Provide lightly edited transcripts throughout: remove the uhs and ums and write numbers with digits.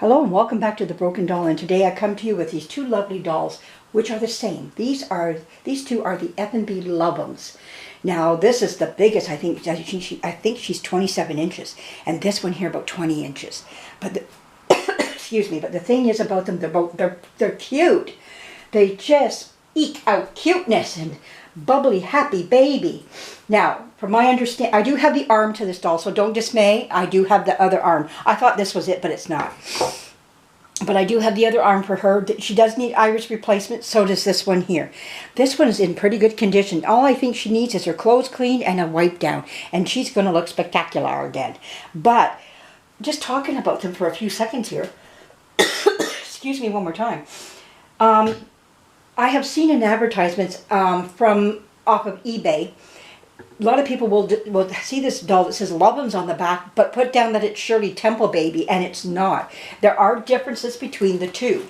Hello and welcome back to The Broken Doll, and today I come to you with these two lovely dolls which are the same. These two are the Effanbee LUVUMS. Now this is the biggest. I think she's 27 inches and this one here about 20 inches. But the, excuse me, but the thing is about them, they're cute. They just eke out cuteness and bubbly happy baby. Now, from my understanding, I do have the arm to this doll, so don't dismay. I do have the other arm. I thought this was it, but it's not. But I do have the other arm for her. She does need iris replacement, so does this one here. This one is in pretty good condition. All I think she needs is her clothes cleaned and a wipe down, and she's going to look spectacular again. But just talking about them for a few seconds here, excuse me one more time. I have seen in advertisements from off of eBay. A lot of people will see this doll that says LUVUMS on the back, but put down that it's Shirley Temple Baby, and it's not. There are differences between the two.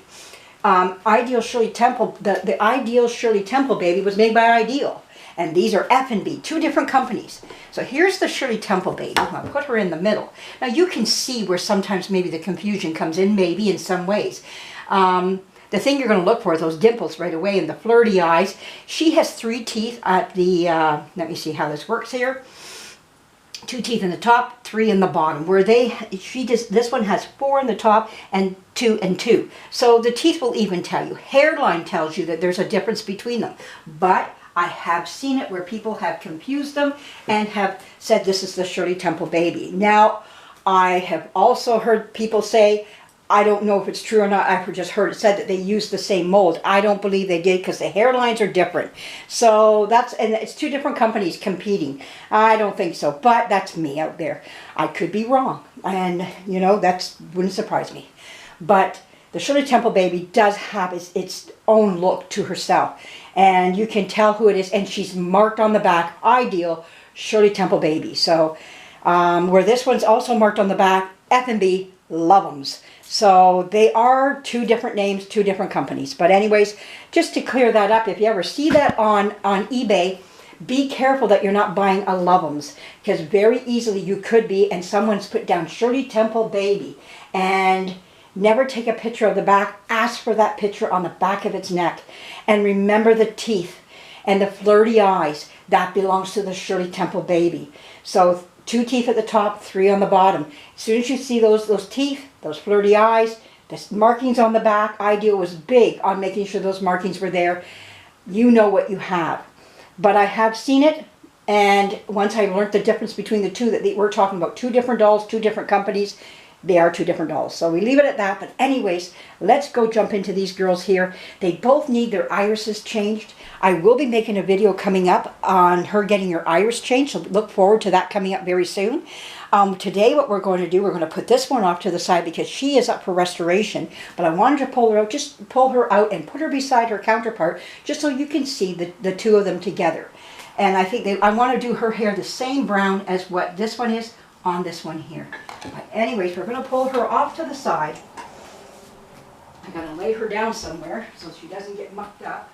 Ideal Shirley Temple, the Ideal Shirley Temple Baby was made by Ideal, and these are Effanbee, two different companies. So here's the Shirley Temple Baby. I'll put her in the middle. Now you can see where sometimes maybe the confusion comes in, maybe in some ways. The thing you're going to look for is those dimples right away and the flirty eyes. She has 3 teeth at the, let me see how this works here. 2 teeth in the top, 3 in the bottom. Where this one has 4 in the top and 2 and 2. So the teeth will even tell you. Hairline tells you that there's a difference between them. But I have seen it where people have confused them and have said this is the Shirley Temple Baby. Now, I have also heard people say, I don't know if it's true or not. I've just heard it said that they used the same mold. I don't believe they did because the hairlines are different. So and it's 2 different companies competing. I don't think so, but that's me out there. I could be wrong, and you know, wouldn't surprise me. But the Shirley Temple Baby does have its own look to herself, and you can tell who it is, and she's marked on the back, Ideal Shirley Temple Baby. So where this one's also marked on the back, Effanbee LUVUMS. So they are 2 different names, 2 different companies. But anyways, just to clear that up, if you ever see that on eBay, be careful that you're not buying a LUVUMS, because very easily you could be, and someone's put down Shirley Temple Baby. And never take a picture of the back. Ask for that picture on the back of its neck. And remember the teeth and the flirty eyes. That belongs to the Shirley Temple Baby. So 2 teeth at the top, 3 on the bottom. As soon as you see those teeth, those flirty eyes, the markings on the back, Ideal was big on making sure those markings were there. You know what you have. But I have seen it, and once I learned the difference between the two, that we're talking about 2 different dolls, 2 different companies, they are 2 different dolls. So we leave it at that. But anyways, let's go jump into these girls here. They both need their irises changed. I will be making a video coming up on her getting her iris changed, so look forward to that coming up very soon. Today what we're going to do, we're going to put this one off to the side because she is up for restoration, but I wanted to pull her out, just pull her out and put her beside her counterpart, just so you can see the 2 of them together. And I think I want to do her hair the same brown as what this one is on this one here. But anyways, we're going to pull her off to the side. I'm going to lay her down somewhere so she doesn't get mucked up.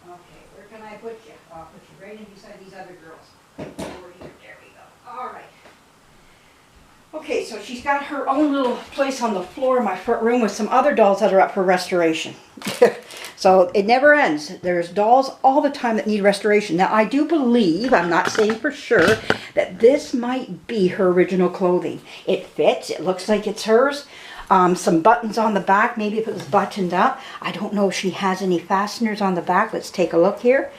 Okay, where can I put you? I'll put you right in beside these other girls. Over here. There we go. All right. Okay, so she's got her own little place on the floor in my front room with some other dolls that are up for restoration. So it never ends. There's dolls all the time that need restoration. Now I do believe, I'm not saying for sure, that this might be her original clothing. It fits, it looks like it's hers. Some buttons on the back, maybe if it was buttoned up. I don't know if she has any fasteners on the back. Let's take a look here.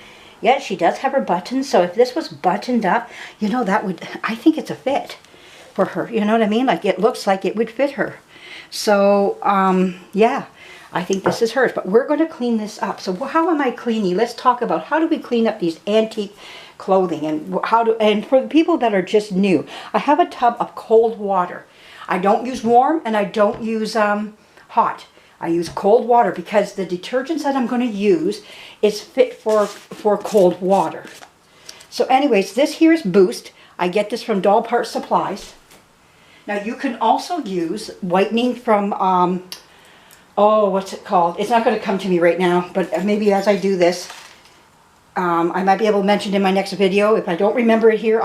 Yeah, she does have her buttons, so if this was buttoned up, you know, I think it's a fit for her, you know what I mean? Like, it looks like it would fit her. So, yeah, I think this is hers, but we're going to clean this up. So how am I cleaning? Let's talk about how do we clean up these antique clothing, and for the people that are just new, I have a tub of cold water. I don't use warm and I don't use hot. I use cold water because the detergents that I'm going to use is fit for cold water. So anyways, this here is Boost. I get this from Doll Parts Supplies. Now you can also use whitening from, oh, what's it called? It's not going to come to me right now, but maybe as I do this, I might be able to mention it in my next video. If I don't remember it here,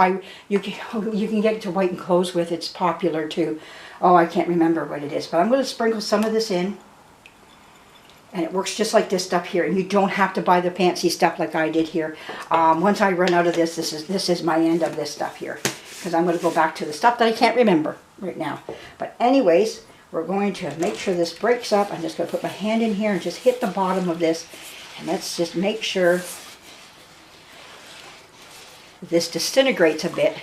you can get it to whiten clothes with. It's popular too. Oh, I can't remember what it is, but I'm going to sprinkle some of this in. And it works just like this stuff here. And you don't have to buy the fancy stuff like I did here. Once I run out of this, this is my end of this stuff here. Because I'm going to go back to the stuff that I can't remember right now. But anyways, we're going to make sure this breaks up. I'm just going to put my hand in here and just hit the bottom of this. And let's just make sure this disintegrates a bit.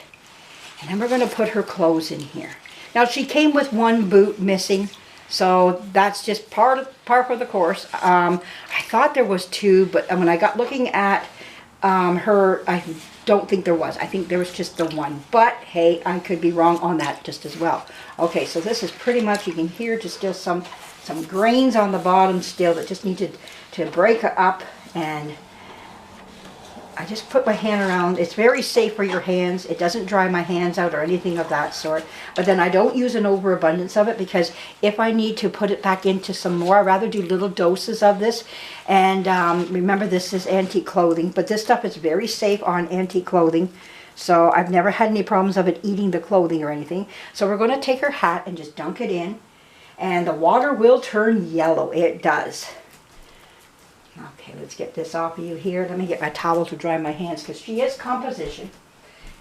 And then we're going to put her clothes in here. Now, she came with one boot missing. So that's just par for the course. I thought there was two, but when I got looking at her, I don't think there was. I think there was just the one. But hey, I could be wrong on that just as well. Okay, so this is pretty much, you can hear just still some grains on the bottom still that just need to break up. And I just put my hand around. It's very safe for your hands. It doesn't dry my hands out or anything of that sort. But then I don't use an overabundance of it, because if I need to put it back into some more, I'd rather do little doses of this. And remember, this is antique clothing, but this stuff is very safe on antique clothing. So I've never had any problems of it eating the clothing or anything. So we're going to take her hat and just dunk it in. And the water will turn yellow. It does. Okay, let's get this off of you here. Let me get my towel to dry my hands, because she is composition.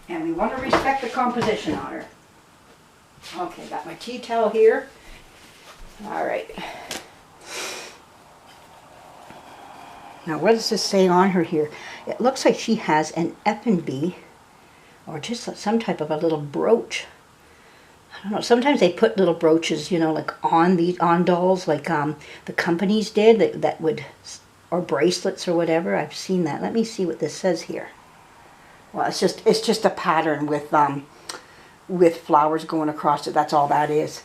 And we want to respect the composition on her. Okay, got my tea towel here. All right. Now, what does this say on her here? It looks like she has an Effanbee, or just some type of a little brooch. I don't know. Sometimes they put little brooches, you know, like on dolls, like the companies did, that would, or bracelets or whatever. I've seen that. Let me see what this says here. Well, it's just a pattern with flowers going across it. That's all that is.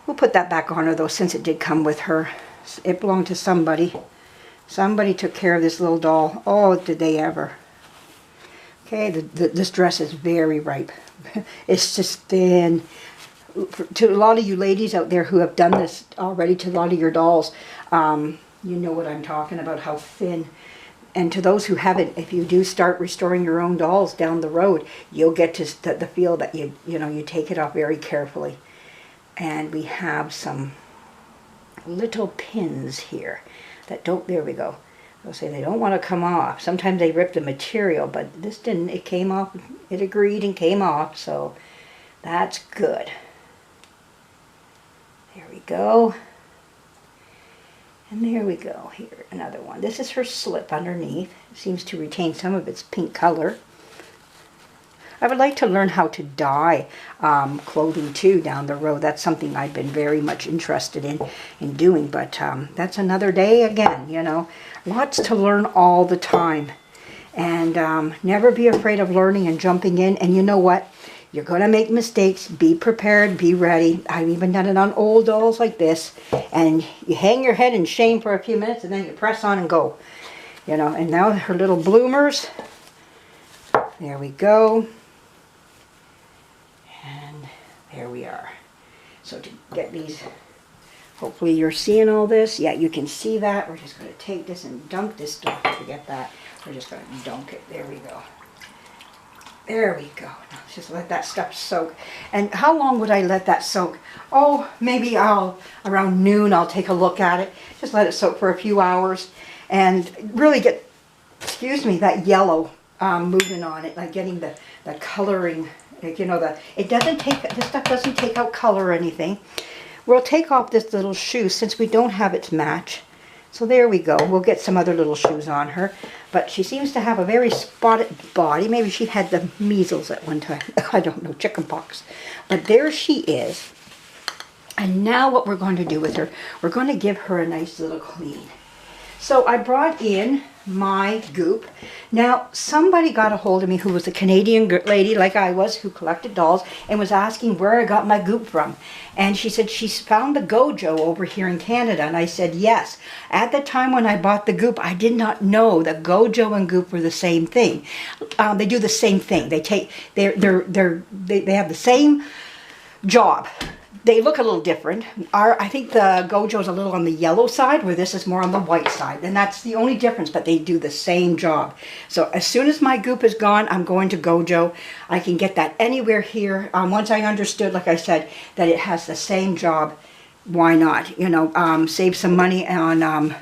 We'll put that back on her though, since it did come with her. It belonged to somebody. Somebody took care of this little doll. Oh, did they ever? Okay, this dress is very ripe. It's just thin. To a lot of you ladies out there who have done this already to a lot of your dolls, you know what I'm talking about, how thin. And to those who haven't, if you do start restoring your own dolls down the road, you'll get to the feel that you take it off very carefully. And we have some little pins here that don't, there we go. They'll say they don't want to come off. Sometimes they rip the material, but this didn't. It came off, it agreed and came off, so that's good. There we go. And there we go. Here, another one. This is her slip underneath. It seems to retain some of its pink color. I would like to learn how to dye clothing too down the road. That's something I've been very much interested in doing. But that's another day again, you know. Lots to learn all the time. And never be afraid of learning and jumping in. And you know what? You're going to make mistakes. Be prepared. Be ready. I've even done it on old dolls like this. And you hang your head in shame for a few minutes and then you press on and go. You know, and now her little bloomers. There we go. And there we are. So to get these, hopefully you're seeing all this. Yeah, you can see that. We're just going to take this and dunk this stuff. Forget that. We're just going to dunk it. There we go. There we go. Now just let that stuff soak. And how long would I let that soak? Oh, maybe around noon I'll take a look at it. Just let it soak for a few hours and really get, excuse me, that yellow movement on it, like getting the coloring, like, you know, this stuff doesn't take out color or anything. We'll take off this little shoe since we don't have its match. So there we go. We'll get some other little shoes on her. But she seems to have a very spotted body. Maybe she had the measles at one time. I don't know, chickenpox. But there she is. And now what we're going to do with her, we're going to give her a nice little clean. So I brought in my goop. Now, somebody got a hold of me who was a Canadian lady like I was, who collected dolls, and was asking where I got my goop from. And she said she found the Gojo over here in Canada. And I said, yes. At the time when I bought the goop, I did not know that Gojo and goop were the same thing. They do the same thing. They have the same job. They look a little different. I think the Gojo's a little on the yellow side, where this is more on the white side. And that's the only difference, but they do the same job. So as soon as my goop is gone, I'm going to Gojo. I can get that anywhere here. Once I understood, like I said, that it has the same job, why not? You know, save some money on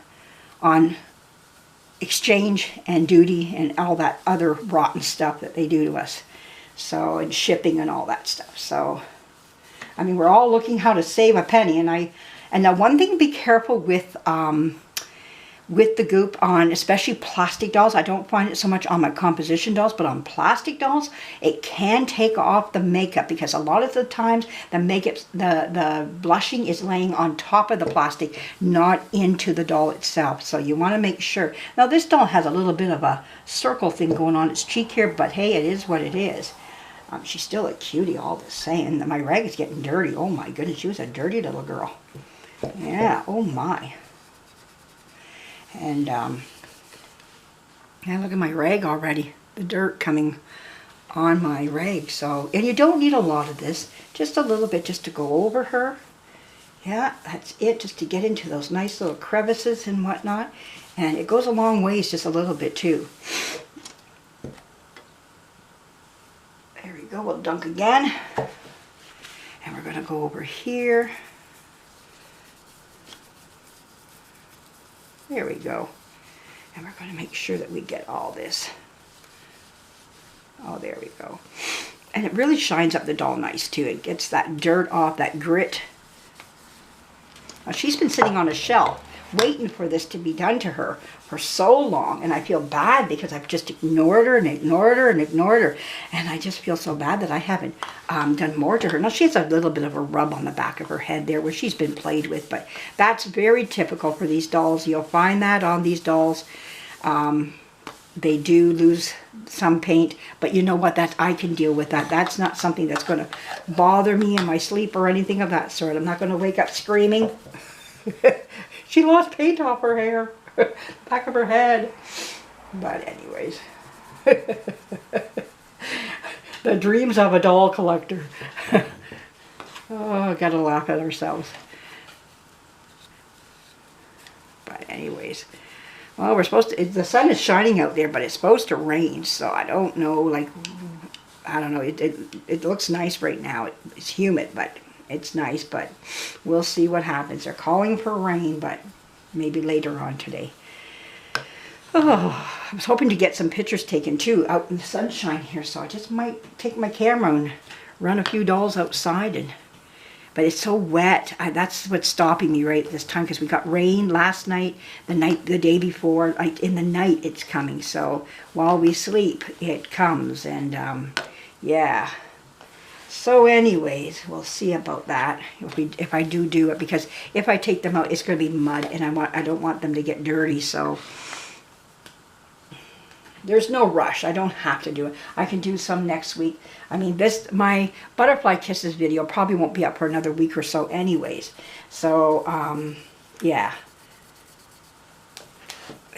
exchange and duty and all that other rotten stuff that they do to us. So, and shipping and all that stuff. So, I mean, we're all looking how to save a penny. And now one thing, be careful with the goop on, especially plastic dolls. I don't find it so much on my composition dolls, but on plastic dolls, it can take off the makeup, because a lot of the times the makeup, the blushing is laying on top of the plastic, not into the doll itself. So you want to make sure. Now this doll has a little bit of a circle thing going on its cheek here, but hey, it is what it is. She's still a cutie all the same. My rag is getting dirty. Oh my goodness, she was a dirty little girl. Yeah, oh my. And yeah, look at my rag already. The dirt coming on my rag. So, and you don't need a lot of this. Just a little bit, just to go over her. Yeah, that's it. Just to get into those nice little crevices and whatnot. And it goes a long ways, just a little bit too. There we go. We'll dunk again. And we're going to go over here. There we go. And we're going to make sure that we get all this. Oh, there we go. And it really shines up the doll nice too. It gets that dirt off, that grit. Now, she's been sitting on a shelf waiting for this to be done to her for so long, and I feel bad because I've just ignored her and ignored her and ignored her, and I just feel so bad that I haven't done more to her. Now she has a little bit of a rub on the back of her head there where she's been played with, but that's very typical for these dolls. You'll find that on these dolls. They do lose some paint, but you know what, that I can deal with that. That's not something that's going to bother me in my sleep or anything of that sort. I'm not going to wake up screaming. She lost paint off her hair, back of her head. But anyways, the dreams of a doll collector. Oh, gotta laugh at ourselves. But anyways, well, we're supposed to, the sun is shining out there, but it's supposed to rain, so I don't know, like, I don't know, it looks nice right now. It's humid, but it's nice, but we'll see what happens. They're calling for rain, but maybe later on today. Oh, I was hoping to get some pictures taken too out in the sunshine here, so I just might take my camera and run a few dolls outside. But it's so wet. That's what's stopping me right this time, because we got rain last night, the day before. Like in the night it's coming, so while we sleep it comes, and yeah. So anyways, we'll see about that if I do it, because if I take them out, it's going to be mud, and I don't want them to get dirty. So there's no rush. I don't have to do it. I can do some next week. I mean, my Butterfly Kisses video probably won't be up for another week or so anyways. So yeah,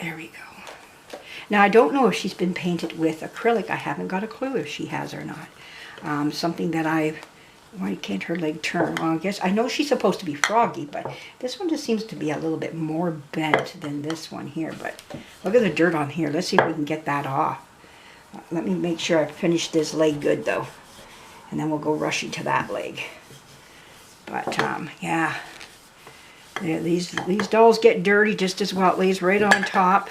there we go. Now I don't know if she's been painted with acrylic. I haven't got a clue if she has or not. Something that why can't her leg turn? Well, I guess, I know she's supposed to be froggy, but this one just seems to be a little bit more bent than this one here. But look at the dirt on here. Let's see if we can get that off. Let me make sure I finish this leg good though. And then we'll go rushing to that leg. But yeah. These dolls get dirty just as well. It lays right on top.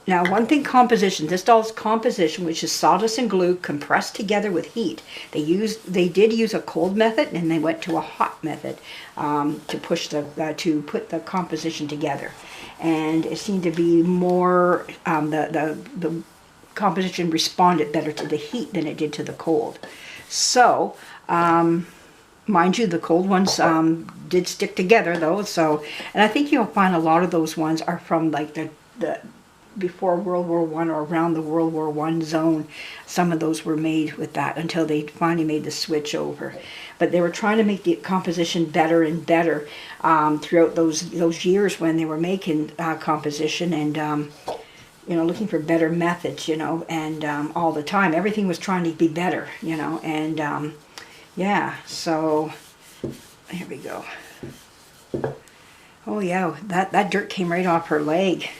Now, one thing, composition. This doll's composition, which is sawdust and glue compressed together with heat. They did use a cold method, and they went to a hot method to put the composition together. And it seemed to be more the composition responded better to the heat than it did to the cold. So, mind you, the cold ones did stick together though. So, and I think you'll find a lot of those ones are from like the before World War I or around the World War I zone. Some of those were made with that until they finally made the switch over. But they were trying to make the composition better and better throughout those years when they were making composition, and you know, looking for better methods, you know, and all the time everything was trying to be better, you know, and yeah, so here we go. Oh yeah, that dirt came right off her leg.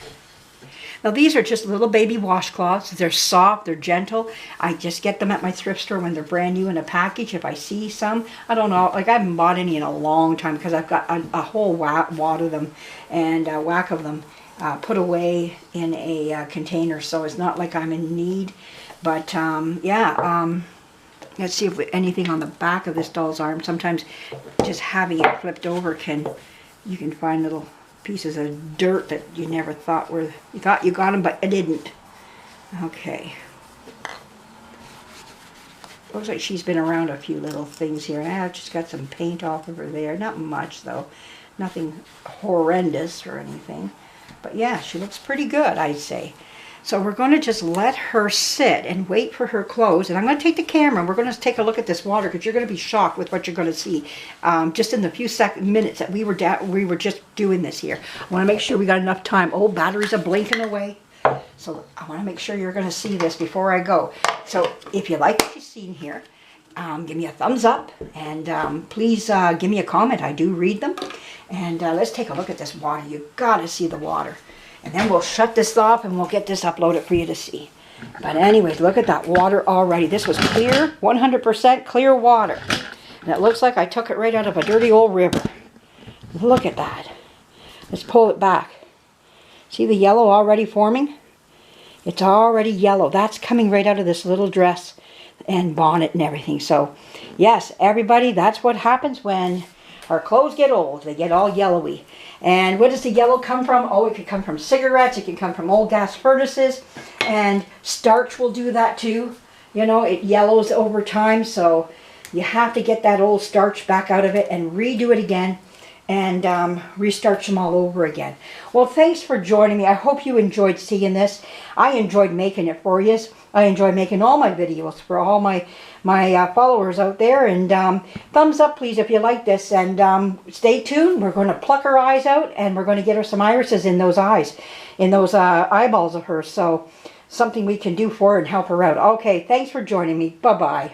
Now these are just little baby washcloths. They're soft, they're gentle. I just get them at my thrift store when they're brand new in a package. If I see some, I don't know, like I haven't bought any in a long time because I've got a whole wad of them and a whack of them put away in a container. So it's not like I'm in need. But yeah, let's see if anything on the back of this doll's arm. Sometimes just having it flipped over you can find little pieces of dirt that you never thought were, you thought you got them, but you didn't. Okay. Looks like she's been around a few little things here. I've just got some paint off of her there. Not much though. Nothing horrendous or anything. But yeah, she looks pretty good, I'd say. So we're going to just let her sit and wait for her clothes. And I'm going to take the camera and we're going to take a look at this water because you're going to be shocked with what you're going to see just in the few minutes that we were just doing this here. I want to make sure we got enough time. Oh, batteries are blinking away. So I want to make sure you're going to see this before I go. So if you like what you've seen here, give me a thumbs up and please give me a comment. I do read them. And let's take a look at this water. You've got to see the water. And then we'll shut this off and we'll get this uploaded for you to see. But anyways, look at that water already. This was clear, 100% clear water. And it looks like I took it right out of a dirty old river. Look at that. Let's pull it back. See the yellow already forming? It's already yellow. That's coming right out of this little dress and bonnet and everything. So, yes, everybody, that's what happens when our clothes get old. They get all yellowy. And where does the yellow come from? Oh, it can come from cigarettes. It can come from old gas furnaces. And starch will do that too. You know, it yellows over time. So you have to get that old starch back out of it and redo it again. And restarch them all over again. Well, thanks for joining me. I hope you enjoyed seeing this. I enjoyed making it for you. I enjoy making all my videos for all my followers out there. And thumbs up, please, if you like this. And stay tuned. We're going to pluck her eyes out, and we're going to get her some irises in those eyes, in those eyeballs of hers. So something we can do for her and help her out. Okay, thanks for joining me. Bye-bye.